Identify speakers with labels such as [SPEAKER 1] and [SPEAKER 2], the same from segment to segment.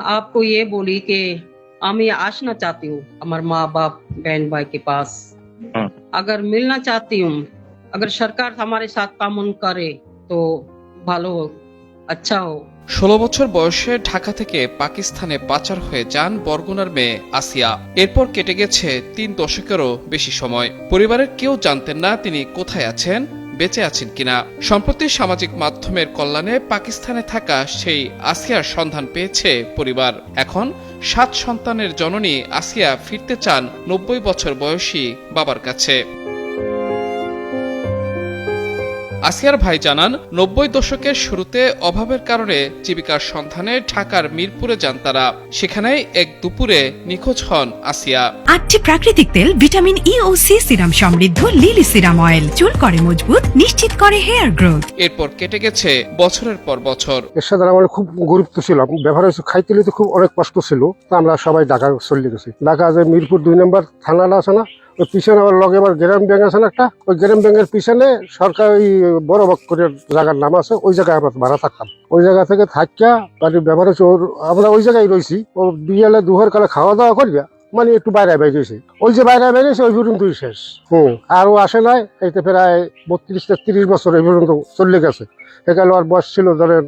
[SPEAKER 1] आपको ये बोली कि मैं आना चाहती हूँ हमारे माँ बाप बहन भाई के पास। अगर मिलना चाहती हूँ, अगर सरकार हमारे साथ कामन करे तो ভালো हो, अच्छा हो।
[SPEAKER 2] 16 বছর বয়সে ঢাকা থেকে পাকিস্তানে পাচার হয়ে যান বরগুনার মেয়ে আসিয়া। এরপর কেটে গেছে 3 দশকেরও বেশি সময়। পরিবারের কেউ জানতেন না তিনি কোথায় আছেন, বেঁচে আছেন কিনা। সম্প্রতি সামাজিক মাধ্যমের কল্যাণে পাকিস্তানে থাকা সেই আসিয়ার সন্ধান পেয়েছে পরিবার। এখন 7 সন্তানের জননী আসিয়া ফিরতে চান 90 বছর বয়সী বাবার কাছে। আসিয়ার ভাই জানান, 90 দশকের শুরুতে অভাবের কারণে জীবিকার সন্ধানে ঢাকার মিরপুরে যান তারা। সেখানেই এক দুপুরে নিখোঁজ হন আসিয়া।
[SPEAKER 3] 8টি প্রাকৃতিক তেল, ভিটামিন ই ও সি সিরাম সমৃদ্ধ লিলি সিরাম অয়েল চুল করে মজবুত, নিশ্চিত করে হেয়ার গ্রোথ।
[SPEAKER 2] এরপর কেটে গেছে বছরের পর বছর।
[SPEAKER 4] এর সাথে আমার খুব গুরুত্ব ছিল, ব্যবহার হয়েছে, খাইতে তো খুব অনেক কষ্ট ছিল। তা আমরা সবাই ঢাকা চলে গেছি। ঢাকা যে মিরপুর 2 নম্বর থানাটা আছে না, ওই পিছনে আবার লগে আবার গ্রাম ব্যাংক আছে না একটা, ওই গ্রাম ব্যাংকের পিছনে সরকার ওই বড় বক্করের জায়গার নাম আছে, ওই জায়গায় আমরা ভাড়া থাকতাম। ওই জায়গা থেকে থাকিয়া বাড়ির ব্যবহার হচ্ছে ওর, আমরা ওই জায়গায় রয়েছি। ও বিয়ালে দুহার কালে খাওয়া দাওয়া করিয়া মানে একটু বাইরে বাইরেছে, ওই যে বাইরে বাইরেছে ওই পর্যন্তই শেষ। আর ও আসে নাই, এইতে প্রায় 32-33 বছর এই পর্যন্ত চলে গেছে। এখানে আর বয়স ছিল ধরেন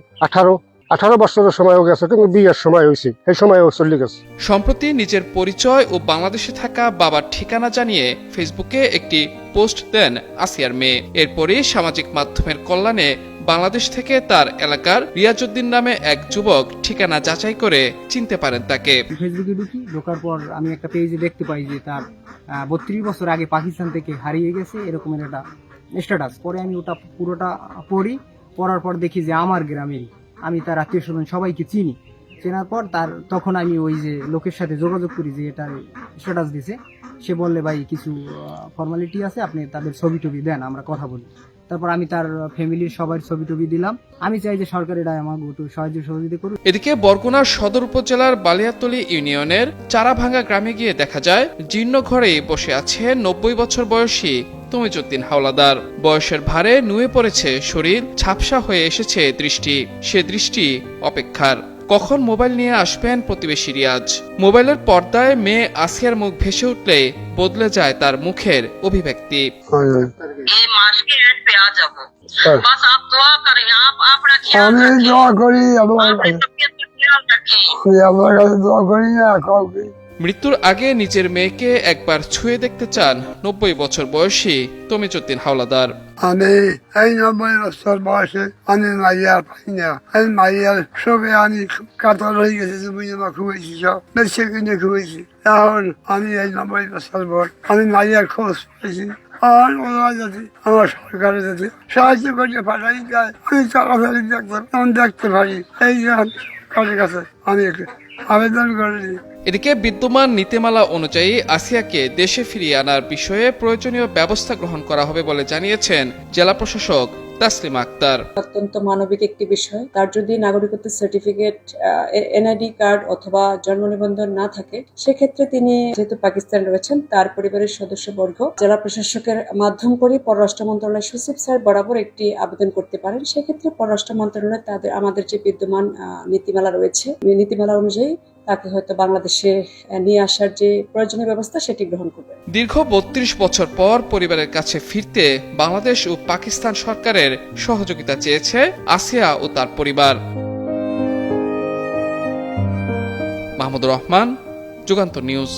[SPEAKER 4] 18 বছরের সময়ও গেছে, কিন্তু বিয়ের সময় হয়েছে, এই সময়ও চলে গেছে।
[SPEAKER 2] সম্প্রতি নিজের পরিচয় ও বাংলাদেশে থাকা বাবার ঠিকানা জানিয়ে ফেসবুকে একটি পোস্ট দেন আসিয়ার মেয়ে। এরপরই সামাজিক মাধ্যমের কল্যাণে বাংলাদেশ থেকে তার এলাকার রিয়াজউদ্দিন নামে এক যুবক ঠিকানা যাচাই করে চিনতে পারেন তাকে।
[SPEAKER 5] ফেসবুকে ঢোকার পর আমি একটা পেজে দেখতে পাই যে তার 32 বছর আগে পাকিস্তান থেকে হারিয়ে গেছে এরকমের একটা স্ট্যাটাস। পরে আমি ওটা পুরোটা পড়ার পর দেখি যে আমার গ্রামেরই, আমি তার আত্মীয় স্বজন সবাইকে চিনি। চেনার পর তখন আমি ওই যে লোকের সাথে যোগাযোগ করি যে এটার স্ট্যাটাস দিছে। সে বললে ভাই কিছু ফর্মালিটি আছে, আপনি তাদের ছবি টবি দেন, আমরা কথা বলি। তারপর আমি তার ফ্যামিলির সবার ছবি টবি দিলাম। আমি চাই যে সরকার এটা আমাকে একটু সাহায্য সহযোগিতা করুক।
[SPEAKER 2] এদিকে বরগুনার সদর উপজেলার বালিয়াতলী ইউনিয়নের চারাভাঙ্গা গ্রামে গিয়ে দেখা যায় জীর্ণ ঘরে বসে আছে 90 বছর বয়সী তমিজউদ্দিন হাওলাদার। বয়সের ভারে নুয়ে পড়েছে শরীর, ঝাপসা হয়ে এসেছে দৃষ্টি। সে দৃষ্টি অপেক্ষার। কখন মোবাইল নিয়ে আসবেন প্রতিবেশী রিয়াজ। মোবাইলের পর্দায় মেয়ে আসিয়ার মুখ ভেসে উঠলে বদলে যায় তার মুখের অভিব্যক্তি।
[SPEAKER 4] আমি দোয়া করি, আপনার কাছে।
[SPEAKER 2] মৃত্যুর আগে নিজের মেয়েকে একবার ছুঁয়ে দেখতে চান 90 বছর বয়সী তমিজউদ্দিন হাওলাদার।
[SPEAKER 6] আমি এই 90 বছর বয়সে আমি মাইয়ার পাই না। এই মাইয়ার সবে আমি কাতর হয়ে গেছি, তুমি আমার খুঁয়েছি, সব বেশি কিনে খুঁয়েছি। এখন আমি এই 90 বছর পর আমি মাইয়ার খোঁজ পেয়েছি। আমার সরকারের যাতে সাহায্য করতে পাঠাই যায়, আমি চলাফেরি দেখতে পারি, এই সরকারের কাছে আমি আবেদন করেছি।
[SPEAKER 2] এদিকে বিদ্যমান নীতিমালা অনুযায়ী আসিয়াকে দেশে ফিরিয়ে আনার বিষয়ে প্রয়োজনীয় ব্যবস্থা গ্রহণ করা হবে বলে জানিয়েছেন জেলা প্রশাসক তাসলিমা আক্তার।
[SPEAKER 7] অত্যন্ত মানবিক একটি বিষয়। তার যদি নাগরিকত্ব সার্টিফিকেট, এনআইডি কার্ড অথবা জন্ম নিবন্ধন না থাকে, সেক্ষেত্রে তিনি যেহেতু পাকিস্তান রয়েছেন, তার পরিবারের সদস্যবর্গ জেলা প্রশাসকের মাধ্যম করে পররাষ্ট্র মন্ত্রণালয় সচিব স্যার বরাবর একটি আবেদন করতে পারেন। সেক্ষেত্রে পররাষ্ট্র মন্ত্রণালয় আমাদের যে বিদ্যমান নীতিমালা রয়েছে, নীতিমালা অনুযায়ী তাকে হয়তো বাংলাদেশে নিয়ে আসার যে প্রয়োজনীয় ব্যবস্থা সেটি গ্রহণ করবে।
[SPEAKER 2] দীর্ঘ 32 বছর পর পরিবারের কাছে ফিরতে বাংলাদেশ ও পাকিস্তান সরকারের সহযোগিতা চেয়েছে আসিয়া ও তার পরিবার। মাহমুদুর রহমান, যুগান্তর নিউজ।